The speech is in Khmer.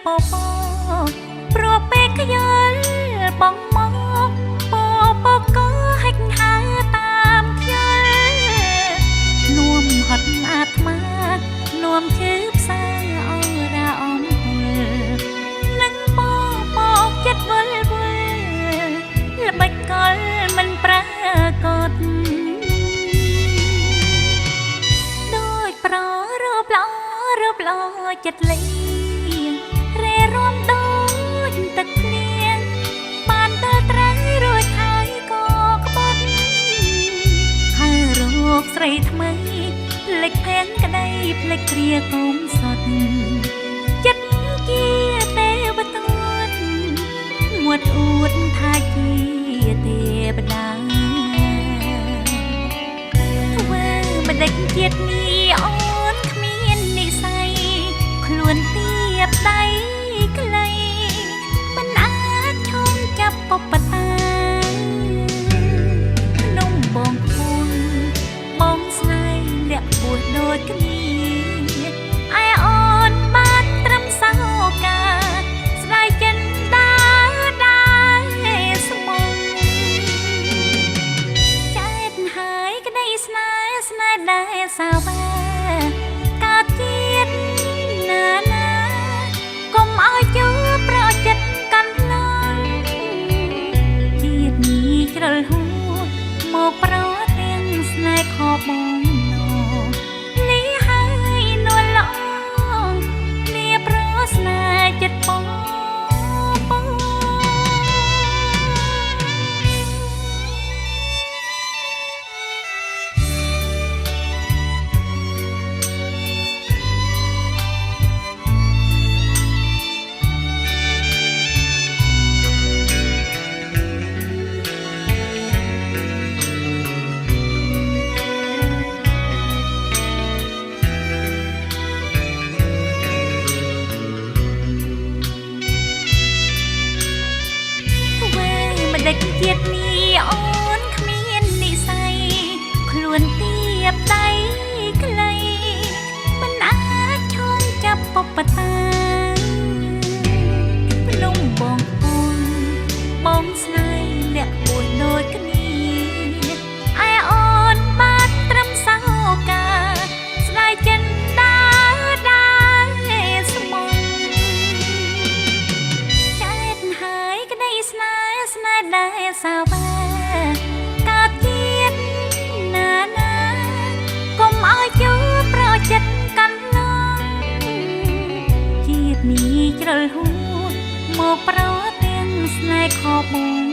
ពពព្រោះពេលខ្យល់បងមកពក៏ហិចហើតាមខ្យល់នួមហត់អាត្មានួមឈឺផ្សាអរ៉ាអំនឹងពចិត្តវល់វល់ល្បិចកលមិនប្រាកដដូចប្ររោបល្អចិត្តលីរេរំដូចទឹកភ្លៀងបានទៅត្រូវរួចហើយក៏ក្បត់ហើយរកស្រីថ្មីភ្លេចផែនក្តីភ្លេចគ្រាកុំសត់ចិត្តជាទេវតាមួតអួតថាជាទេវតាធ្វើមិនដេចជាតិនេះអូនគ្មាននិស័យខ្លួនទៀបដៃខ្លីមិនអាចឈោងចាប់ពពតាក្នុងបងពុនបងស្នេហ៍លាក់ពោះដូចគ្នាឯអូនបានត្រឹមសោកាស្ដាយចិនដែលសាវាកើតជាតិណាកុំឲ្យជួប្រចិត្តកាន់ឡងជាតិនេះជ្រុលហួរមកប្រទាំងស្នេហ៍ខបបងលីហើយនួលល្អលាប្រស្នេហ៍ចិត្តបងដេចជាតិនេះអូនគ្មាននិស័យខ្លួនទៀបដៃខ្លីមិនអាចឈោងចាប់ពពតាភ្នំបងពុនបងស្នេហ៍លាក់ពួនដូចគ្នាឯអូនបានត្រឹមសោកាស្ដាយចិនដែរស្មងចែកហើយក្តីស្នេហ៍ដែលសាវាកើតជាតិណាកុំឲ្យជួប្រចិត្តកាន់ឡងជាតិនេះជ្រុលហួរមកប្រទាំងស្នេហ៍ខបបង